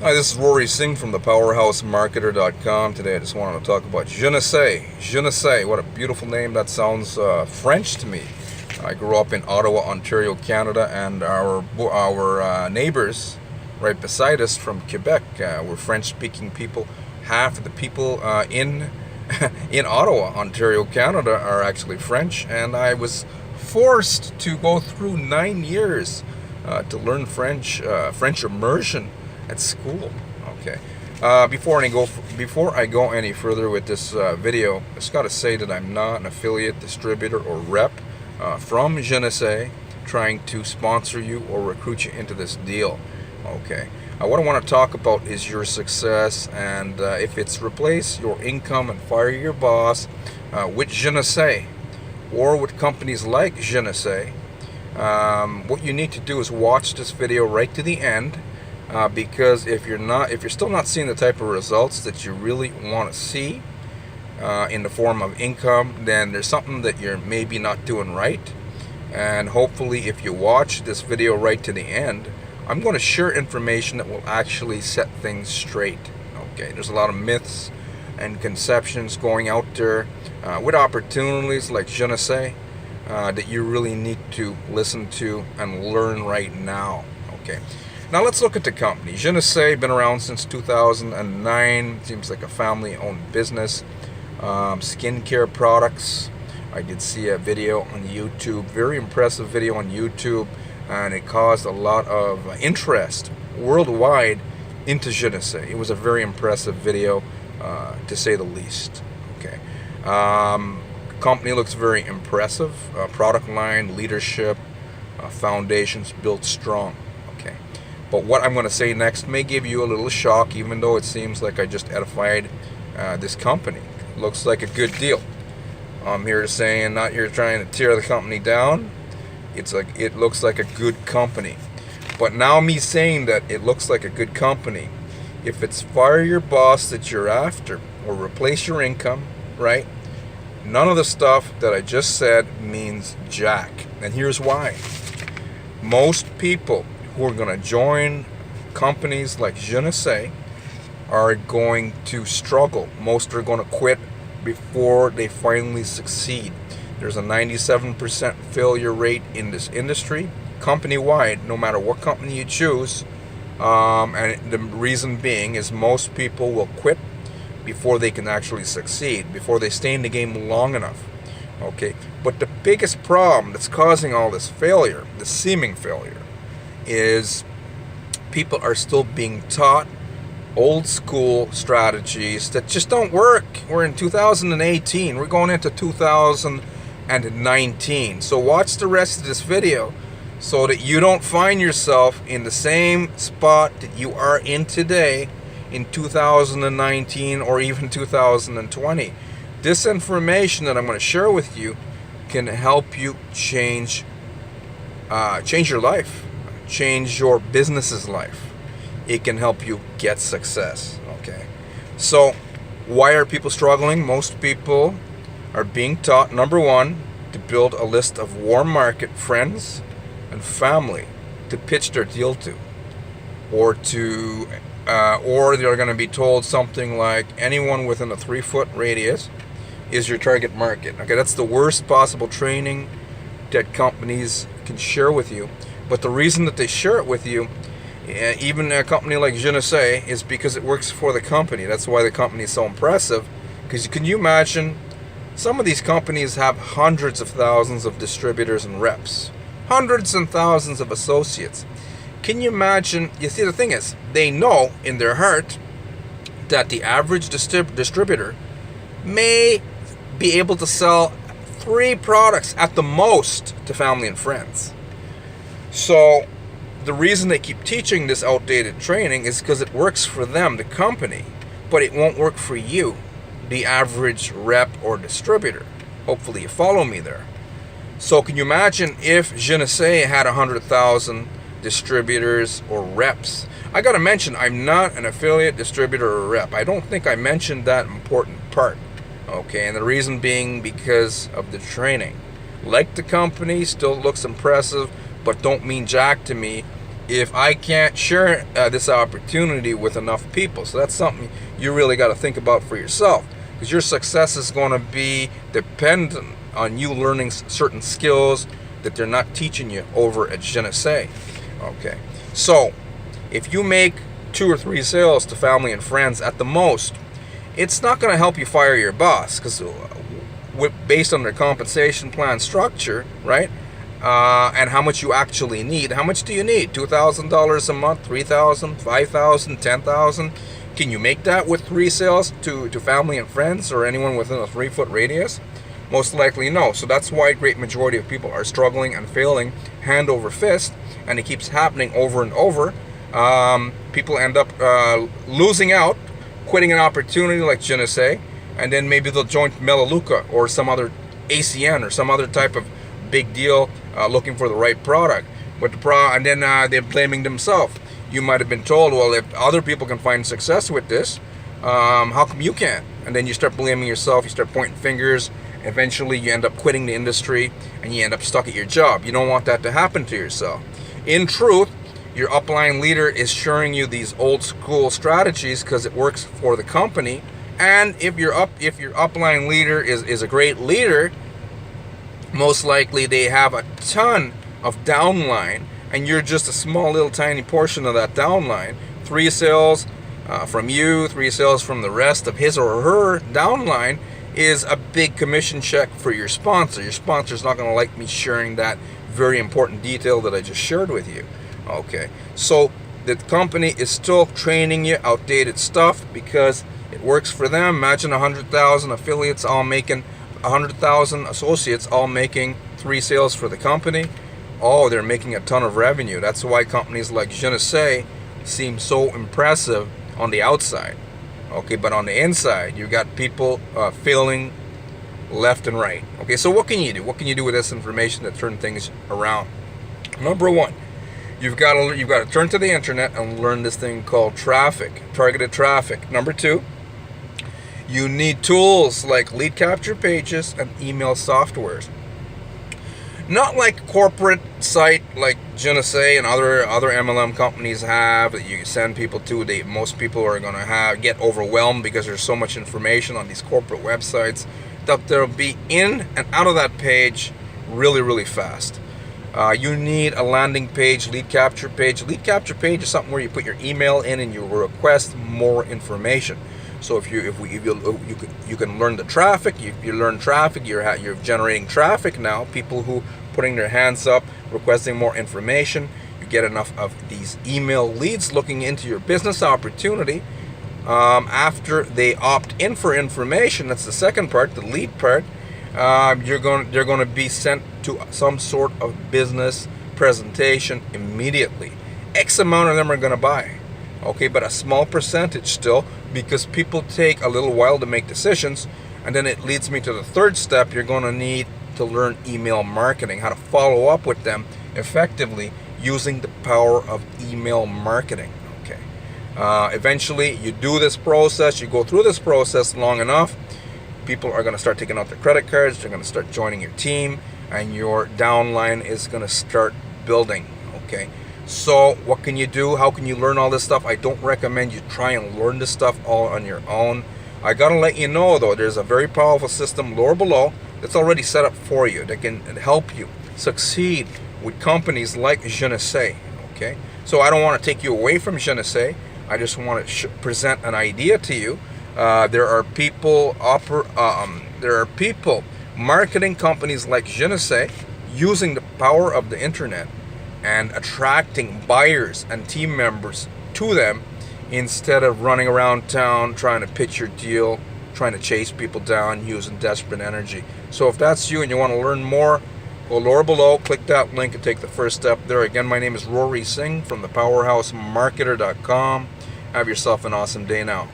Hi, this is Rory Singh from the PowerhouseMarketer.com. Today I just wanted to talk about Jeunesse. Jeunesse, what a beautiful name. That sounds French to me. I grew up in Ottawa, Ontario, Canada, and our neighbors right beside us from Quebec were French-speaking people. Half of the people in in Ottawa, Ontario, Canada are actually French, and I was forced to go through 9 years to learn French, French immersion at school. Okay. Before I go any further with this video, I just got to say that I'm not an affiliate, distributor, or rep from Jeunesse trying to sponsor you or recruit you into this deal. Okay. What I want to talk about is your success, and if it's replace your income and fire your boss with Jeunesse or with companies like Jeunesse, what you need to do is watch this video right to the end. Because if you're still not seeing the type of results that you really want to see in the form of income, then there's something that you're maybe not doing right. And hopefully, if you watch this video right to the end, I'm going to share information that will actually set things straight. Okay, there's a lot of myths and conceptions going out there with opportunities like Jeunesse that you really need to listen to and learn right now. Okay. Now let's look at the company. Jeunesse, been around since 2009. Seems like a family-owned business. Skincare products. I did see a video on YouTube, very impressive video on YouTube, and it caused a lot of interest worldwide into Jeunesse. It was a very impressive video, to say the least. Okay. Company looks very impressive. Product line, leadership, foundations built strong. Okay. But what I'm going to say next may give you a little shock, even though it seems like I just edified this company. It looks like a good deal. I'm here to say, and not here trying to tear the company down. It looks like a good company. But now me saying that it looks like a good company, if it's fire your boss that you're after or replace your income, right? None of the stuff that I just said means jack. And here's why. Most people who are going to join companies like Jeunesse are going to struggle. Most are going to quit before they finally succeed. There's a 97% failure rate in this industry, company-wide, no matter what company you choose. And the reason being is most people will quit before they can actually succeed, before they stay in the game long enough. Okay, but the biggest problem that's causing all this failure, the seeming failure, is people are still being taught old school strategies that just don't work. We're in 2018. We're going into 2019. So watch the rest of this video so that you don't find yourself in the same spot that you are in today in 2019 or even 2020. This information that I'm going to share with you can help you change your life. Change your business's life. It can help you get success. Okay. So why are people struggling? Most people are being taught, number one, to build a list of warm market friends and family to pitch their deal to, or they're going to be told something like anyone within a 3-foot radius is your target market. Okay, that's the worst possible training that companies can share with you. But the reason that they share it with you, even a company like Jeunesse, is because it works for the company. That's why the company is so impressive. Because can you imagine, some of these companies have hundreds of thousands of distributors and reps, hundreds and thousands of associates. Can you imagine? You see, the thing is, they know in their heart that the average distributor may be able to sell 3 products at the most to family and friends. So the reason they keep teaching this outdated training is because it works for them, the company, but it won't work for you, the average rep or distributor. Hopefully you follow me there. So can you imagine if Jeunesse had 100,000 distributors or reps? I gotta mention, I'm not an affiliate, distributor, or rep. I don't think I mentioned that important part. Okay, and the reason being because of the training. Like the company, still looks impressive, but don't mean jack to me if I can't share this opportunity with enough people? So that's something you really got to think about for yourself, because your success is going to be dependent on you learning certain skills that they're not teaching you over at Jeunesse. Okay, so if you make 2 or 3 sales to family and friends at the most, it's not going to help you fire your boss, because based on their compensation plan structure, right? And how much you actually need. How much do you need? $2,000 a month, $3,000, $5,000, $10,000? Can you make that with 3 sales to family and friends or anyone within a 3-foot radius? Most likely no. So that's why a great majority of people are struggling and failing hand over fist, and it keeps happening over and over. People end up losing out, quitting an opportunity like Jeunesse, and then maybe they'll join Melaleuca or some other ACN or some other type of big deal, looking for the right product. But and then they're blaming themselves. You might have been told, well, if other people can find success with this, how come you can't? And then you start blaming yourself, you start pointing fingers. Eventually you end up quitting the industry and you end up stuck at your job. You don't want that to happen to yourself. In truth, your upline leader is showing you these old school strategies because it works for the company. And if your upline leader is a great leader, most likely they have a ton of downline, and you're just a small little tiny portion of that downline. 3 sales from you, 3 sales from the rest of his or her downline is a big commission check for your sponsor. Your sponsor's not going to like me sharing that very important detail that I just shared with you. Okay, so the company is still training you outdated stuff because it works for them. Imagine 100,000 affiliates all making 100,000 associates all making 3 sales for the company. Oh, they're making a ton of revenue. That's why companies like Jeunesse seem so impressive on the outside. Okay, but on the inside, you got people failing left and right. Okay, so what can you do? What can you do with this information to turn things around? Number 1, you've got to turn to the internet and learn this thing called traffic, targeted traffic. Number 2, you need tools like lead capture pages and email softwares. Not like corporate site like Jeunesse and other MLM companies have that you send people to. Most people are going to get overwhelmed because there's so much information on these corporate websites that they'll be in and out of that page really, really fast. You need a landing page, lead capture page. Lead capture page is something where you put your email in and you request more information. So if you can learn the traffic. You learn traffic. You're generating traffic now. People who putting their hands up, requesting more information. You get enough of these email leads looking into your business opportunity. After they opt in for information, that's the second part, the lead part. They're going to be sent to some sort of business presentation immediately. X amount of them are going to buy. Okay, but a small percentage still, because people take a little while to make decisions. And then it leads me to the third step. You're going to need to learn email marketing, how to follow up with them effectively using the power of email marketing. Okay, eventually you do this process, you go through this process long enough, people are going to start taking out their credit cards, they're going to start joining your team, and your downline is going to start building. Okay, so what can you do? How can you learn all this stuff? I don't recommend you try and learn this stuff all on your own. I gotta let you know though, there's a very powerful system lower below that's already set up for you that can help you succeed with companies like Jeunesse. Okay, so I don't want to take you away from Jeunesse. I just want to present an idea to you. There are people marketing companies like Jeunesse using the power of the internet and attracting buyers and team members to them instead of running around town trying to pitch your deal, trying to chase people down using desperate energy. So if that's you and you want to learn more, go lower below, click that link and take the first step there. Again, my name is Rory Singh from the PowerhouseMarketer.com. Have yourself an awesome day now.